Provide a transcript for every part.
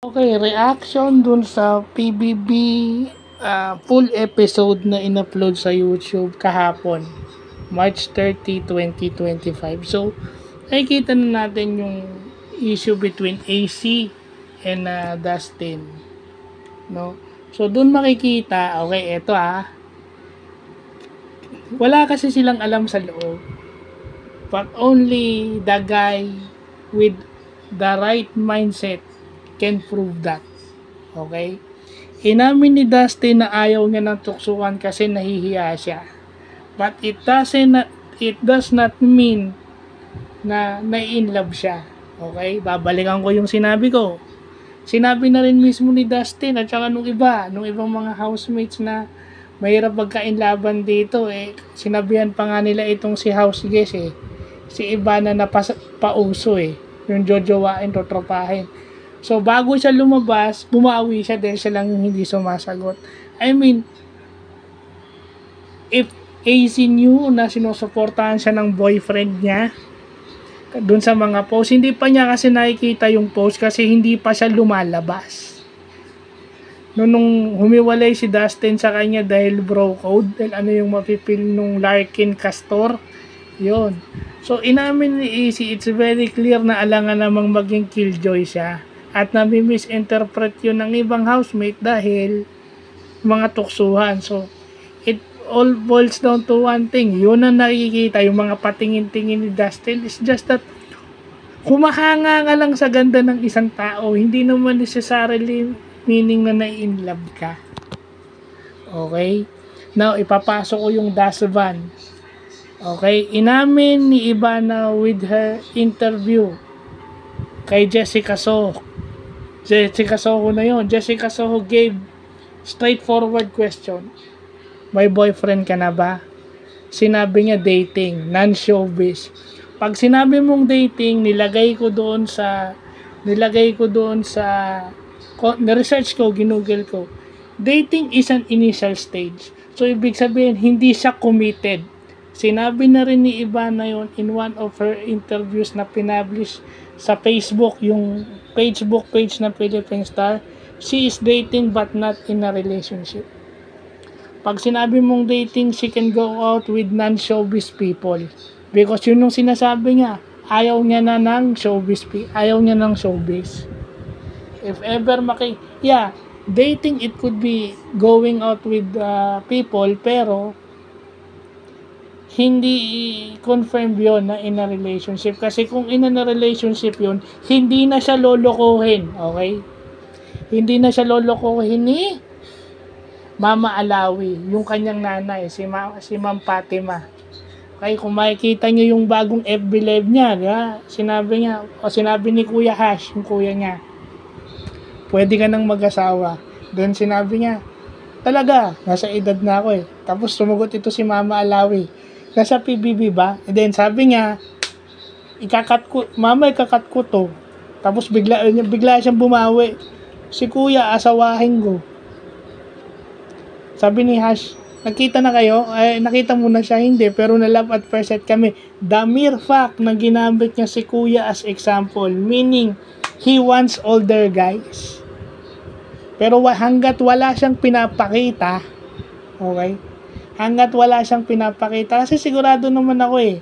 Okay, reaction dun sa PBB full episode na in-upload sa YouTube kahapon, March 30, 2025. So, nakikita na natin yung issue between AC and Dustin. No? So, dun makikita, okay, eto wala kasi silang alam sa loob. But only the guy with the right mindset can prove that. Okay? Inamin ni Dustin na ayaw niya ng tuksukan kasi nahihiya siya. But it does not mean na nai-in love siya. Okay? Babalikan ko yung sinabi ko. Sinabi na rin mismo ni Dustin at saka nung ibang mga housemates na mahirap magkainlaban dito sinabihan pa nga nila itong si house guest si Ivana na pauso yung jojowain, totropahin. So, bago siya lumabas, bumawi siya dahil siya lang hindi sumasagot. I mean, if AC knew na sinusuportahan siya ng boyfriend niya, dun sa mga post, hindi pa niya kasi nakikita yung post kasi hindi pa siya lumalabas. Nung humiwalay si Dustin sa kanya dahil bro code, dahil ano yung mapipil nung Larkin Castor, yun. So, inamin ni AC, it's very clear na alangan namang maging killjoy siya. At nami-misinterpret yun ng ibang housemate dahil mga tuksuhan. So, it all boils down to one thing. Yun ang nakikita, yung mga patingin-tingin ni Dustin is just that humahanga nga lang sa ganda ng isang tao. Hindi naman necessarily meaning na na-in love ka. Okay? Now, ipapasok ko yung Dasvan. Okay? Inamin ni Ivana with her interview kay Jessica Soho. Jessica Soho na yun. Jessica Soho gave straightforward question. May boyfriend ka na ba? Sinabi niya dating, non-showbiz. Pag sinabi mong dating, nilagay ko doon sa research ko, ginugel ko. Dating is an initial stage. So, ibig sabihin, hindi siya committed. Sinabi na rin ni Ivana yon in one of her interviews na pinablish sa Facebook, yung Facebook page ng Philippine Star. She is dating but not in a relationship. Pag sinabi mong dating, she can go out with non-showbiz people. Because yun yung sinasabi niya, ayaw niya ng showbiz. If ever dating, it could be going out with people, pero hindi confirm yon na in a relationship. Kasi kung in a relationship yon, hindi na siya lolokohin. Okay? Hindi na siya lolokohin ni Mama Alawi, yung kanyang nanay, si Ma'am Fatima. Okay, kung makikita nyo yung bagong FB live niya, sinabi ni Kuya Hash, yung kuya niya, pwede ka nang mag-asawa. Then sinabi niya, talaga, nasa edad na ako Tapos sumagot ito si Mama Alawi, nasa PBB ba? And then sabi niya, ikakat ko to. Tapos bigla siyang bumawi. Si Kuya, asawahin ko. Sabi ni Hash, nakita na kayo? Nakita mo na siya, hindi. Pero na love at first sight kami. The mere fact na ginamit niya si Kuya as example, meaning, he wants older guys. Pero hanggat wala siyang pinapakita, okay? Hanggat wala siyang pinapakita, kasi sigurado naman ako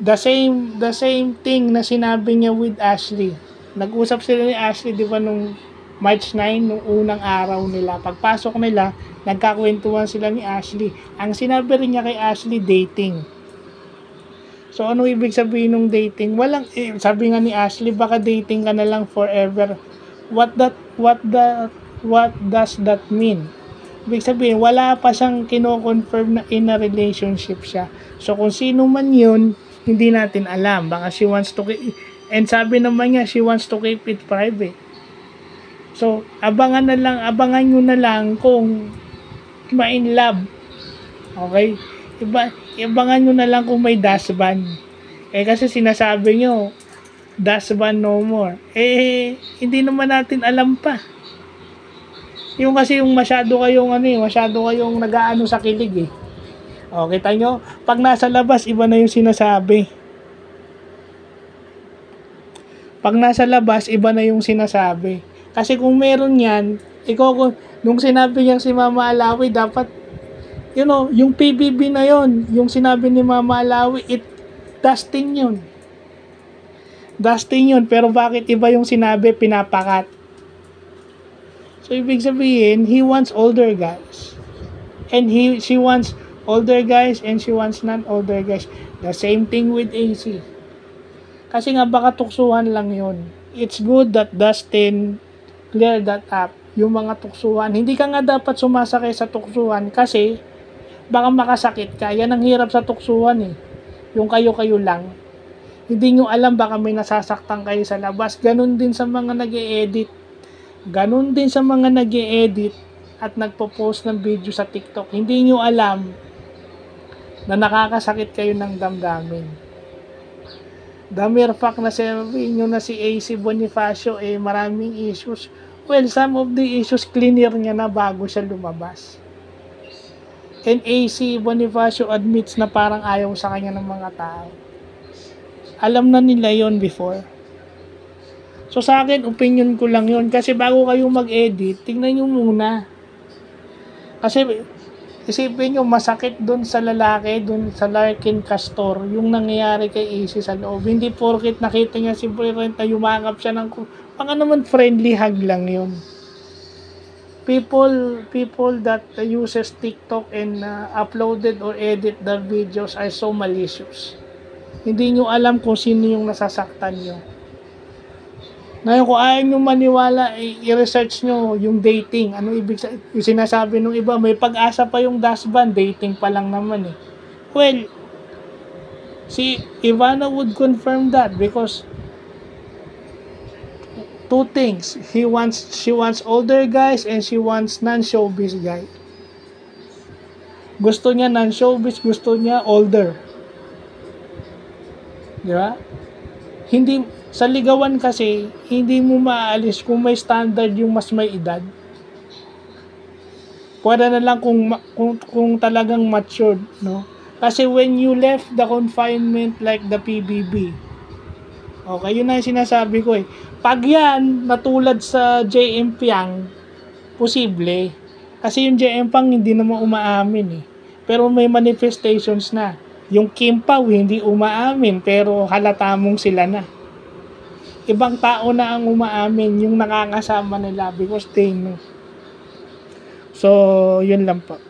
the same thing na sinabi niya with Ashley. Nag-usap sila ni Ashley, di ba, nung March 9, nung unang araw nila. Pagpasok nila, nagkakwentuhan sila ni Ashley. Ang sinabi rin niya kay Ashley, dating. So, ano ibig sabihin ng dating? Sabi nga ni Ashley, baka dating ka na lang forever. What does that mean? Ibig sabihin, wala pa siyang kino-confirm na in a relationship siya. So, kung sino man yun, hindi natin alam. Baka she wants to keep, and sabi naman niya, she wants to keep it private. So, abangan nyo na lang kung ma-in love. Okay? Abangan nyo na lang kung may Dasvan. Kasi sinasabi nyo, Dasvan no more. Hindi naman natin alam pa. Yung kasi yung masyado kayong nag-aano sa kilig kita nyo, pag nasa labas, iba na yung sinasabi. Pag nasa labas, iba na yung sinasabi. Kasi kung meron yan, nung sinabi niyang si Mama Alawi, dapat, yung PBB na yon, yung sinabi ni Mama Alawi, Dustin yun. Dustin yun, pero bakit iba yung sinabi, pinapakat? So, ibig sabihin, he wants older guys. And she wants older guys and she wants non-older guys. The same thing with AC. Kasi nga baka tuksuhan lang yun. It's good that Dustin clear that up. Yung mga tuksuhan. Hindi ka nga dapat sumasakay sa tuksuhan kasi baka makasakit ka. Yan ang hirap sa tuksuhan eh. Yung kayo-kayo lang. Hindi nyo alam baka may nasasaktan kayo sa labas. Ganun din sa mga nag-e-edit. Ganun din sa mga nag-e-edit at nagpo-post ng video sa TikTok. Hindi nyo alam na nakakasakit kayo ng damdamin. The mere fact na sabihin nyo na si AC Bonifacio maraming issues. Well, some of the issues clear niya na bago siya lumabas. And AC Bonifacio admits na parang ayaw sa kanya ng mga tao. Alam na nila yon before. So sa akin, opinion ko lang yon. Kasi bago kayo mag-edit, tingnan nyo muna. Kasi isipin nyo, masakit dun sa lalaki, dun sa Larkin Castor, yung nangyayari kay AC sa loob. Hindi porkit nakita niya si Brenta, yumakap siya ng... Baka naman friendly hug lang yun. People that uses TikTok and uploaded or edit their videos are so malicious. Hindi nyo alam kung sino yung nasasaktan nyo. Ngayon, kung ayaw nyo maniwala, i-research nyo yung dating. Ano ibig sabihin? Yung sinasabi nung iba, may pag-asa pa yung dustban, dating pa lang naman eh. Well, si Ivana would confirm that because two things. She wants older guys and she wants non-showbiz guy. Gusto niya non-showbiz, gusto niya older. Di ba? Hindi, sa ligawan kasi, hindi mo maaalis kung may standard yung mas may edad. Pwede na lang kung talagang matured, no? Kasi when you left the confinement like the PBB, okay, yun na yung sinasabi ko eh. Pag yan, natulad sa JM Piang, posible. Kasi yung JM Piang hindi naman umaamin eh. Pero may manifestations na. Yung Kim Pao hindi umaamin pero halata mong sila na. Ibang tao na ang umaamin yung nakakasama nila because they know. So, yun lang po.